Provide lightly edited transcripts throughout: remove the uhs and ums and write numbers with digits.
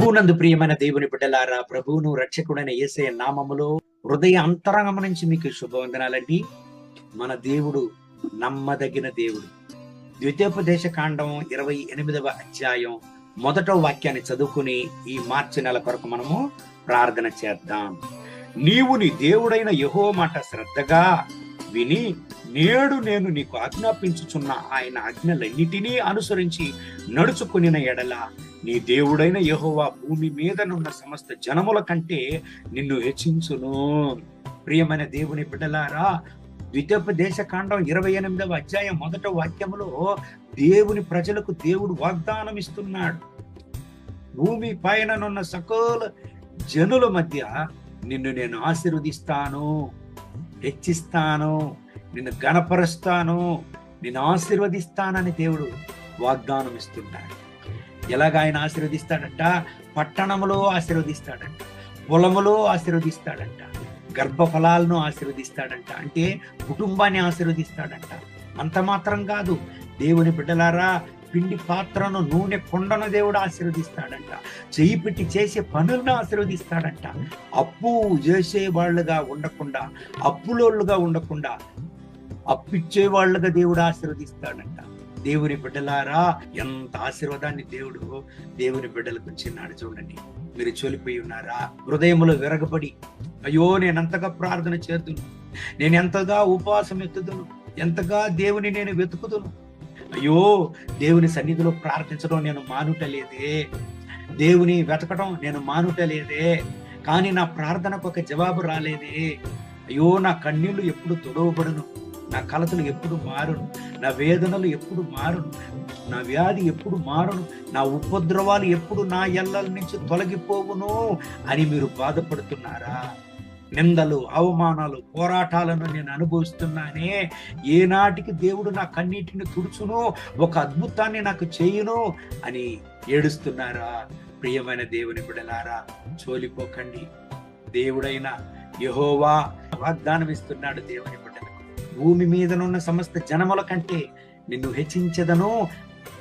ప్రభువునందు ప్రియమైన దేవుని బిడ్డలారా, ప్రభువును రక్షకుడైన యేసయ్య నామములో హృదయ అంతరంగం నుంచి మీకు శుభవందనాలండి. మన దేవుడు నమ్మదగిన దేవుడు. ద్వితీయోపదేశ కాండం 28వ అధ్యాయం 1వ వాక్యాన్ని చదువుకుని ఈ మార్చి నెల కొరకు మనము ప్రార్థన చేద్దాం. నీవు నీ దేవుడైన యెహోవా మాట శ్రద్ధగా విని నేడు నేను నీకు ఆజ్ఞాపించుచున్న ఆయన ఆజ్ఞలన్నిటినీ అనుసరించి నడుచుకునిన ఎడల నీ దేవుడైన యెహోవా భూమి మీదనున్న సమస్త జనముల కంటే నిన్ను హెచ్చించును. ప్రియమైన దేవుని బిడ్డలారా, ద్వితీయోపదేశ కాండం 28వ అధ్యాయం 1వ వాక్యములో దేవుని ప్రజలకు దేవుడు వాగ్దానం ఇస్తున్నాడు. భూమి పైననున్న సకల జనుల మధ్య నిన్ను నేను ఆశీర్వదిస్తాను, హెచ్చిస్తాను, నిన్ను గణపరుస్తాను, నిన్ను ఆశీర్వదిస్తానని దేవుడు వాగ్దానం ఇస్తున్నాడు. ఎలాగ ఆయన ఆశీర్వదిస్తాడంట? పట్టణములో ఆశీర్వదిస్తాడంట, పొలములో ఆశీర్వదిస్తాడంట, గర్భఫలాలను ఆశీర్వదిస్తాడంట, అంటే కుటుంబాన్ని ఆశీర్వదిస్తాడంట. అంత మాత్రం కాదు, దేవుని బిడ్డలారా, పిండి పాత్రను, నూనె కొండను దేవుడు ఆశీర్వదిస్తాడంట. చెయ్యి పెట్టి చేసే పనులను ఆశీర్వదిస్తాడంట. అప్పు చేసే వాళ్ళుగా ఉండకుండా, అప్పులోళ్ళుగా ఉండకుండా, అప్పిచ్చే వాళ్ళుగా దేవుడు ఆశీర్వదిస్తాడంట. దేవుని బిడ్డలారా, ఎంత ఆశీర్వాదాన్ని దేవుని బిడ్డలకు ఇచ్చినాడు చూడండి. మీరు చోలిపోయి ఉన్నారా? హృదయములో విరగబడి, అయ్యో నేనెంతగా ప్రార్థన చేద్దును, నేను ఎంతగా ఉపవాసం ఎత్తుదును, ఎంతగా దేవుని నేను వెతుకుదును, అయ్యో దేవుని సన్నిధిలో ప్రార్థించడం నేను మానుటలేదే, దేవుని వెతకడం నేను మానుటలేదే, కానీ నా ప్రార్థనకు ఒక జవాబు రాలేదే, అయ్యో నా కన్నీళ్లు ఎప్పుడు తొడవబడును, నా కలతలు ఎప్పుడు మారును, నా వేదనలు ఎప్పుడు మారును, నా వ్యాధి ఎప్పుడు మారును, నా ఉపద్రవాలు ఎప్పుడు నా ఎల్లల నుంచి తొలగిపోవును అని మీరు బాధపడుతున్నారా? నిందలు, అవమానాలు, పోరాటాలను నేను అనుభవిస్తున్నానే, ఏనాటికి దేవుడు నా కన్నీటిని తుడుచును, ఒక అద్భుతాన్ని నాకు చేయును అని ఏడుస్తున్నారా? ప్రియమైన దేవుని బిడ్డలారా, చోలిపోకండి. దేవుడైన యెహోవా వాగ్దానం ఇస్తున్నాడు దేవుని బిడ్డలకు. భూమి మీదనున్న సమస్త జనముల కంటే నిన్ను హెచ్చించదను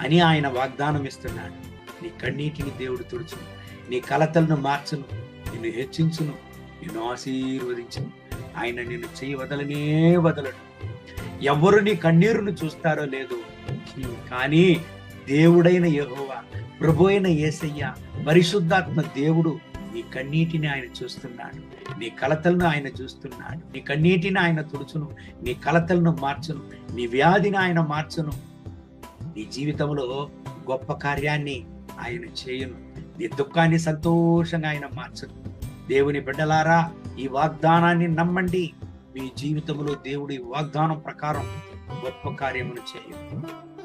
అని ఆయన వాగ్దానం ఇస్తున్నాడు. నీ కన్నీటిని దేవుడు తుడుచును, నీ కలతలను మార్చును, నిన్ను హెచ్చించును, నిన్ను ఆశీర్వదించును. ఆయన నిన్ను చేయి వదలనే వదలడు. ఎవరు నీ కన్నీరును చూస్తారో లేదు, కానీ దేవుడైన యెహోవా, ప్రభు అయిన యేసయ్య, పరిశుద్ధాత్మ దేవుడు నీ కన్నీటిని ఆయన చూస్తున్నాడు, నీ కలతలను ఆయన చూస్తున్నాడు. నీ కన్నీటిని ఆయన తుడుచును, నీ కలతలను మార్చును, నీ వ్యాధిని ఆయన మార్చును, నీ జీవితంలో గొప్ప కార్యాన్ని ఆయన చేయును, నీ దుఃఖాన్ని సంతోషంగా ఆయన మార్చును. దేవుని బిడ్డలారా, ఈ వాగ్దానాన్ని నమ్మండి. మీ జీవితంలో దేవుడి వాగ్దానం ప్రకారం గొప్ప కార్యమును చేయు.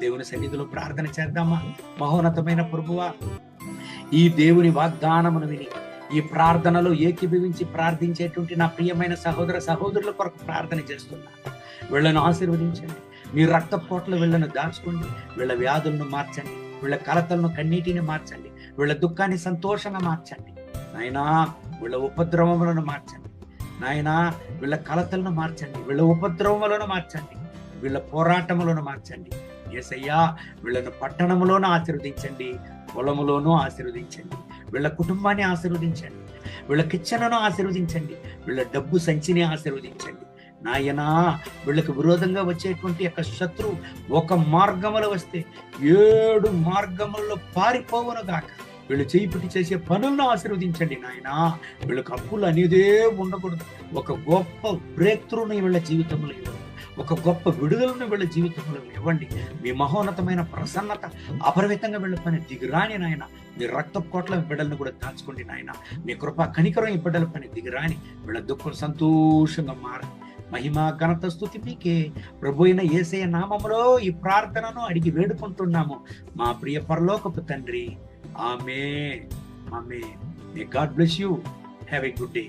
దేవుని సన్నిధిలో ప్రార్థన చేద్దామా? మహోన్నతమైన ప్రభువా, ఈ దేవుని వాగ్దానమును విని ఈ ప్రార్థనలో ఏకీభవించి ప్రార్థించేటువంటి నా ప్రియమైన సహోదర సహోదరుల కొరకు ప్రార్థన చేస్తున్నా. వీళ్ళను ఆశీర్వదించండి, మీ రక్తపోట్ల వీళ్ళను దాచుకోండి, వీళ్ళ వ్యాధులను మార్చండి, వీళ్ళ కలతలను కన్నీటిని మార్చండి, వీళ్ళ దుఃఖాన్ని సంతోషంగా మార్చండి నాయనా. వీళ్ళ ఉపద్రవములను మార్చండి నాయనా, వీళ్ళ కలతలను మార్చండి, వీళ్ళ ఉపద్రవములను మార్చండి, వీళ్ళ పోరాటములను మార్చండి. యేసయ్యా, వీళ్ళను పట్టణములోనూ ఆశీర్వదించండి, పొలములోనూ ఆశీర్వదించండి, వీళ్ళ కుటుంబాన్ని ఆశీర్వదించండి, వీళ్ళ కిచెన్ను ఆశీర్వదించండి, వీళ్ళ డబ్బు సంచిని ఆశీర్వదించండి నాయనా. వీళ్ళకి విరోధంగా వచ్చేటువంటి యొక్క శత్రువు ఒక మార్గములో వస్తే 7 మార్గములలో పారిపోవును గాక. వీళ్ళు చేయి పెట్టి చేసే పనులను ఆశీర్వదించండి నాయనా. వీళ్ళకి అప్పులు అనేదే ఉండకూడదు. ఒక గొప్ప బ్రేక్ త్రూని వీళ్ళ జీవితంలో ఇవ్వండి, ఒక గొప్ప విడుదలను వీళ్ళ జీవితంలో ఇవ్వండి. మీ మహోన్నతమైన ప్రసన్నత అపరిమితంగా వీళ్ళ పని దిగిరాని నాయన. మీ రక్త కోట్ల బిడ్డలను కూడా దాచుకోండి నాయన. మీ కృప కనికరం ఈ బిడ్డల పని దిగిరాని. వీళ్ళ దుఃఖం సంతోషంగా మారి మహిమ ఘనత స్తుతి మీకే. ప్రభు అయిన యేసయ్య నామములో ఈ ప్రార్థనను అడిగి వేడుకుంటున్నాము మా ప్రియ పరలోకపు తండ్రి. ఆమేన్. ఆమేన్. May God bless you. Have a good day.